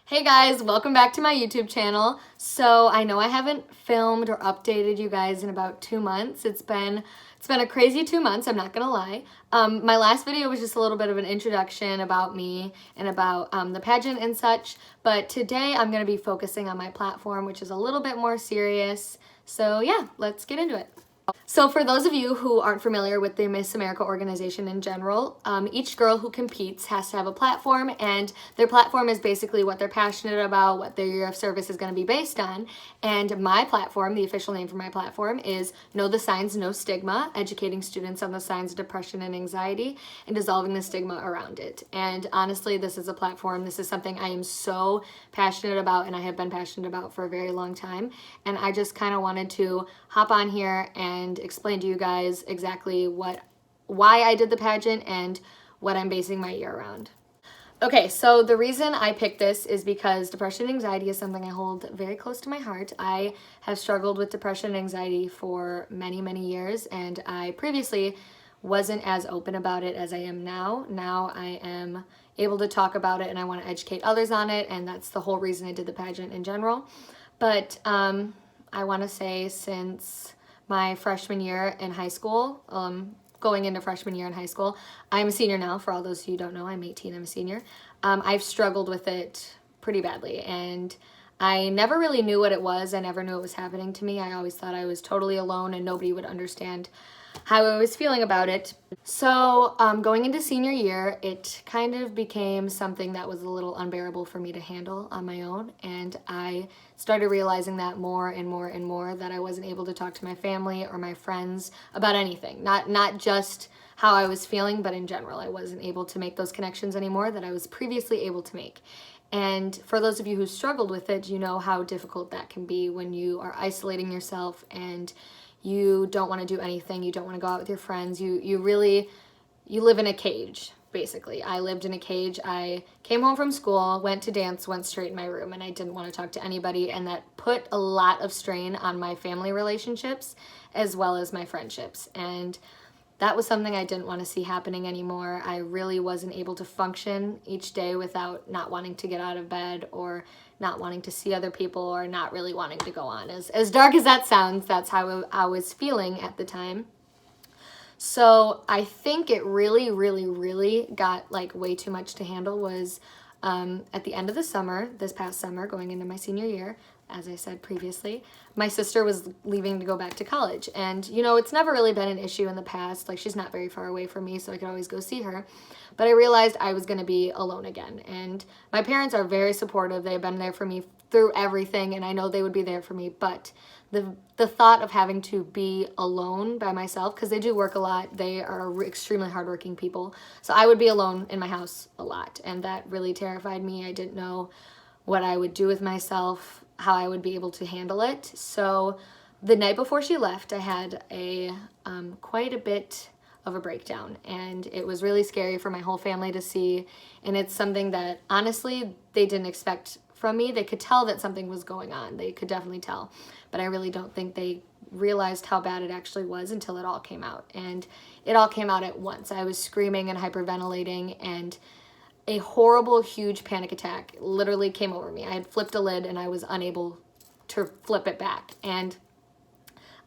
Hey guys, welcome back to my YouTube channel. So I know I haven't filmed or updated you guys in about 2 months. It's been a crazy 2 months, I'm not gonna lie. My last video was just a little bit of an introduction about me and about the pageant and such, but today I'm gonna be focusing on my platform, which is a little bit more serious. So yeah, let's get into it. So for those of you who aren't familiar with the Miss America organization in general, each girl who competes has to have a platform, and their platform is basically what they're passionate about, what their year of service is going to be based on. And my platform, the official name for my platform, is Know the Signs, No Stigma, educating students on the signs of depression and anxiety and dissolving the stigma around it. And honestly, this is a platform, this is something I am so passionate about and I have been passionate about for a very long time. And I just kind of wanted to hop on here and explain to you guys exactly why I did the pageant and what I'm basing my year around. Okay, so the reason I picked this is because depression and anxiety is something I hold very close to my heart. I have struggled with depression and anxiety for many, many years, and I previously wasn't as open about it as I am now. Now I am able to talk about it and I want to educate others on it, and that's the whole reason I did the pageant in general. But I want to say since my freshman year in high school, going into freshman year in high school, I'm a senior now. For all those of you who don't know, I'm 18, I'm a senior. I've struggled with it pretty badly, and I never really knew what it was. I never knew it was happening to me. I always thought I was totally alone and nobody would understand how I was feeling about it. So going into senior year, it kind of became something that was a little unbearable for me to handle on my own, and I started realizing that more and more and more, that I wasn't able to talk to my family or my friends about anything, not just how I was feeling, but in general. I wasn't able to make those connections anymore that I was previously able to make. And for those of you who struggled with it, you know how difficult that can be when you are isolating yourself and you don't want to do anything, you don't want to go out with your friends, you live in a cage, basically. I lived in a cage. I came home from school, went to dance, went straight in my room, and I didn't want to talk to anybody, and that put a lot of strain on my family relationships as well as my friendships. And that was something I didn't want to see happening anymore. I really wasn't able to function each day without not wanting to get out of bed or not wanting to see other people or not really wanting to go on. As dark as that sounds, that's how I was feeling at the time. So I think it really, really, really got like way too much to handle was at the end of the summer, this past summer, going into my senior year, as I said previously, my sister was leaving to go back to college. And, you know, it's never really been an issue in the past. Like, she's not very far away from me, so I could always go see her. But I realized I was going to be alone again. And my parents are very supportive. They've been there for me through everything, and I know they would be there for me. But the thought of having to be alone by myself, because they do work a lot, they are extremely hardworking people, so I would be alone in my house a lot, and that really terrified me. I didn't know what I would do with myself, how I would be able to handle it. So the night before she left, I had a quite a bit of a breakdown, and it was really scary for my whole family to see, and it's something that honestly they didn't expect from me. They could tell that something was going on. They could definitely tell, but I really don't think they realized how bad it actually was until it all came out. And it all came out at once. I was screaming and hyperventilating, and a horrible, huge panic attack literally came over me. I had flipped a lid and I was unable to flip it back. And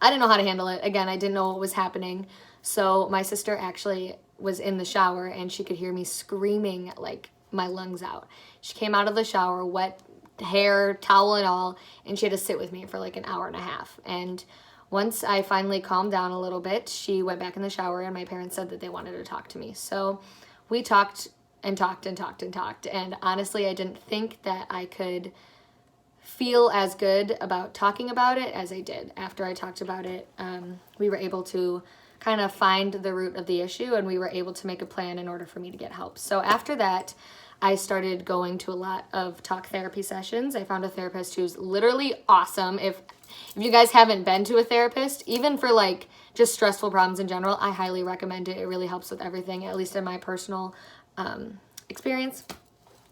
I didn't know how to handle it. Again, I didn't know what was happening. So my sister actually was in the shower and she could hear me screaming like my lungs out. She came out of the shower, wet hair, towel and all, and she had to sit with me for like an hour and a half. And once I finally calmed down a little bit, she went back in the shower and my parents said that they wanted to talk to me. So we talked and talked and talked and talked. And honestly, I didn't think that I could feel as good about talking about it as I did. After I talked about it, we were able to kind of find the root of the issue, and we were able to make a plan in order for me to get help. So after that, I started going to a lot of talk therapy sessions. I found a therapist who's literally awesome. If you guys haven't been to a therapist, even for like just stressful problems in general, I highly recommend it. It really helps with everything, at least in my personal experience.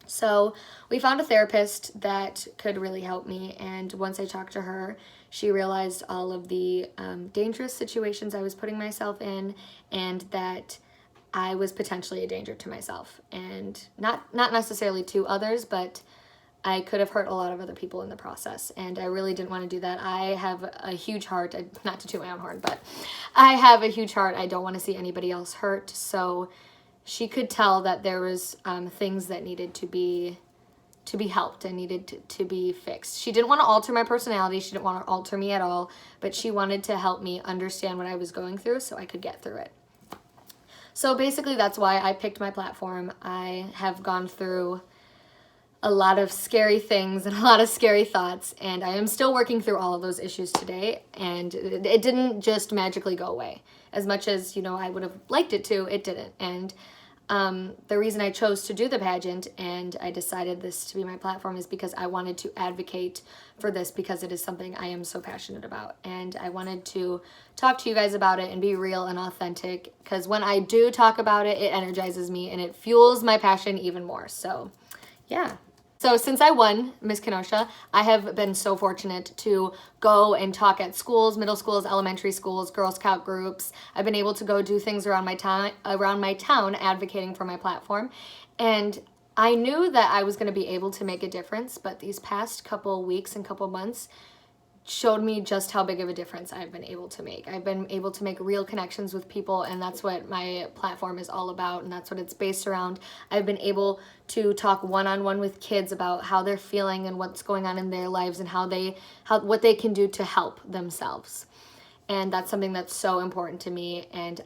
So we found a therapist that could really help me, and once I talked to her, she realized all of the dangerous situations I was putting myself in, and that I was potentially a danger to myself, and not necessarily to others, but I could have hurt a lot of other people in the process, and I really didn't want to do that. I have a huge heart, not to toot my own horn, but I have a huge heart. I don't want to see anybody else hurt, so she could tell that there was things that needed to be helped and needed to be fixed. She didn't want to alter my personality. She didn't want to alter me at all, but she wanted to help me understand what I was going through so I could get through it. So basically that's why I picked my platform. I have gone through a lot of scary things and a lot of scary thoughts, and I am still working through all of those issues today, and it didn't just magically go away. As much as, you know, I would have liked it to, it didn't. And the reason I chose to do the pageant and I decided this to be my platform is because I wanted to advocate for this, because it is something I am so passionate about. And I wanted to talk to you guys about it and be real and authentic, because when I do talk about it, it energizes me and it fuels my passion even more. So yeah. So since I won Miss Kenosha, I have been so fortunate to go and talk at schools, middle schools, elementary schools, Girl Scout groups. I've been able to go do things around my town advocating for my platform. And I knew that I was going to be able to make a difference, but these past couple weeks and couple months showed me just how big of a difference I've been able to make. I've been able to make real connections with people, and that's what my platform is all about, and that's what it's based around. I've been able to talk one-on-one with kids about how they're feeling and what's going on in their lives and what they can do to help themselves. And that's something that's so important to me, and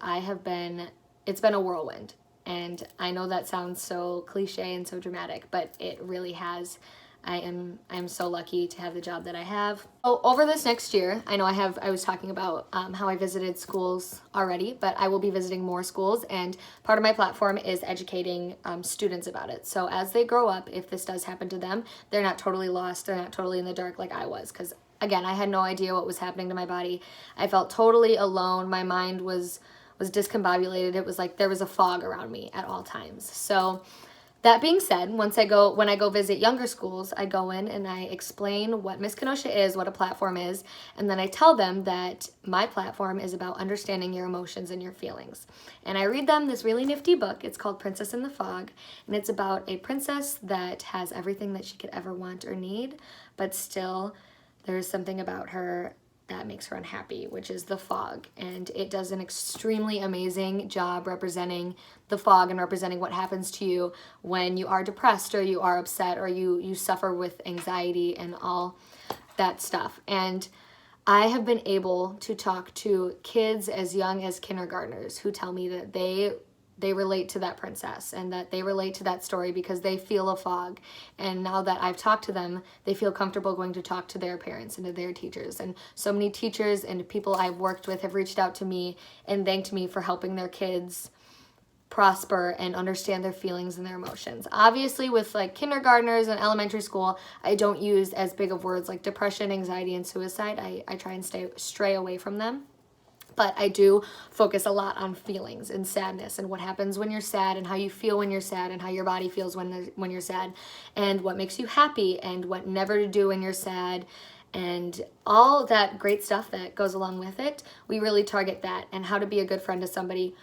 it's been a whirlwind. And I know that sounds so cliche and so dramatic, but it really has. I'm so lucky to have the job that I have. So over this next year, I know I was talking about how I visited schools already, but I will be visiting more schools, and part of my platform is educating students about it. So as they grow up, if this does happen to them, they're not totally lost, they're not totally in the dark like I was, because again, I had no idea what was happening to my body. I felt totally alone. My mind was discombobulated. It was like there was a fog around me at all times. So that being said, when I go visit younger schools, I go in and I explain what Miss Kenosha is, what a platform is, and then I tell them that my platform is about understanding your emotions and your feelings. And I read them this really nifty book. It's called Princess in the Fog, and it's about a princess that has everything that she could ever want or need, but still there's something about her that makes her unhappy, which is the fog. And it does an extremely amazing job representing the fog and representing what happens to you when you are depressed or you are upset or you suffer with anxiety and all that stuff. And I have been able to talk to kids as young as kindergartners who tell me that they relate to that princess and that they relate to that story because they feel a fog. And now that I've talked to them, they feel comfortable going to talk to their parents and to their teachers. And so many teachers and people I've worked with have reached out to me and thanked me for helping their kids prosper and understand their feelings and their emotions. Obviously, with like kindergartners and elementary school, I don't use as big of words like depression, anxiety, and suicide. I try and stray away from them. But I do focus a lot on feelings and sadness and what happens when you're sad and how you feel when you're sad and how your body feels when you're sad and what makes you happy and what never to do when you're sad and all that great stuff that goes along with it. We really target that and how to be a good friend to somebody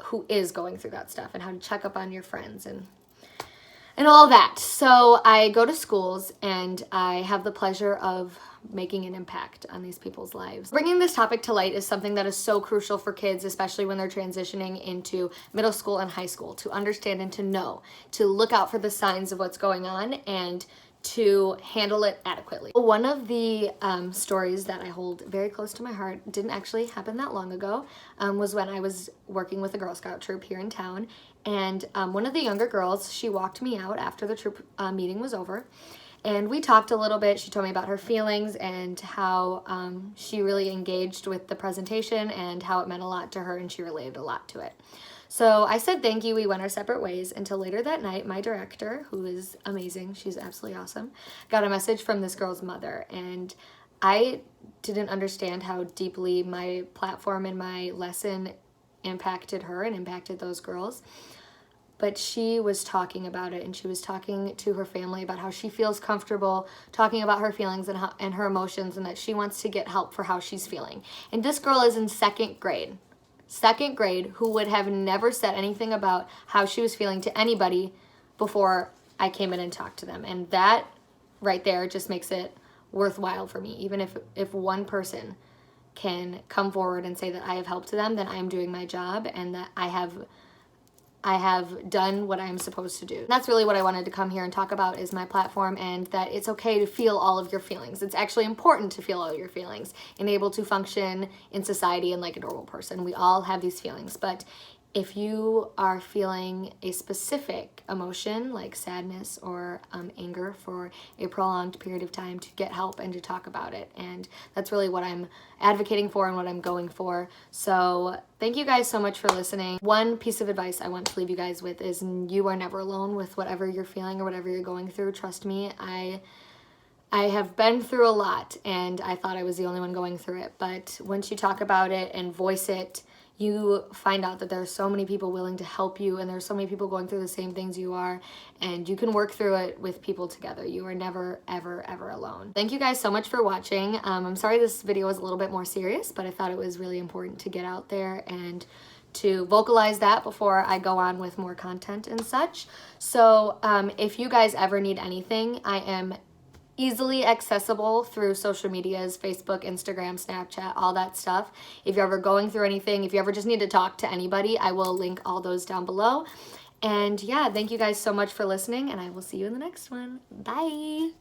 who is going through that stuff and how to check up on your friends and all that. So I go to schools and I have the pleasure of making an impact on these people's lives. Bringing this topic to light is something that is so crucial for kids, especially when they're transitioning into middle school and high school, to understand and to know, to look out for the signs of what's going on and to handle it adequately. One of the stories that I hold very close to my heart, didn't actually happen that long ago, was when I was working with a Girl Scout troop here in town. And one of the younger girls, she walked me out after the troop meeting was over. And we talked a little bit. She told me about her feelings and how she really engaged with the presentation and how it meant a lot to her and she related a lot to it. So I said thank you. We went our separate ways until later that night, my director, who is amazing, she's absolutely awesome, got a message from this girl's mother. And I didn't understand how deeply my platform and my lesson impacted her and impacted those girls. But she was talking about it and she was talking to her family about how she feels comfortable talking about her feelings and her emotions and that she wants to get help for how she's feeling. And this girl is in second grade, who would have never said anything about how she was feeling to anybody before I came in and talked to them. And that right there just makes it worthwhile for me. Even if one person can come forward and say that I have helped them, then I'm doing my job and that I have done what I'm supposed to do. And that's really what I wanted to come here and talk about, is my platform, and that it's okay to feel all of your feelings. It's actually important to feel all your feelings and able to function in society and like a normal person. We all have these feelings, but if you are feeling a specific emotion like sadness or anger for a prolonged period of time, to get help and to talk about it. And that's really what I'm advocating for and what I'm going for. So thank you guys so much for listening. One piece of advice I want to leave you guys with is you are never alone with whatever you're feeling or whatever you're going through. Trust me, I have been through a lot and I thought I was the only one going through it. But once you talk about it and voice it, you find out that there are so many people willing to help you, and there's so many people going through the same things you are, and you can work through it with people together. You are never, ever, ever alone. Thank you guys so much for watching. I'm sorry this video was a little bit more serious, but I thought it was really important to get out there and to vocalize that before I go on with more content and such. So if you guys ever need anything, I am easily accessible through social medias, Facebook, Instagram, Snapchat, all that stuff. If you're ever going through anything, if you ever just need to talk to anybody, I will link all those down below. And yeah, thank you guys so much for listening, and I will see you in the next one. Bye.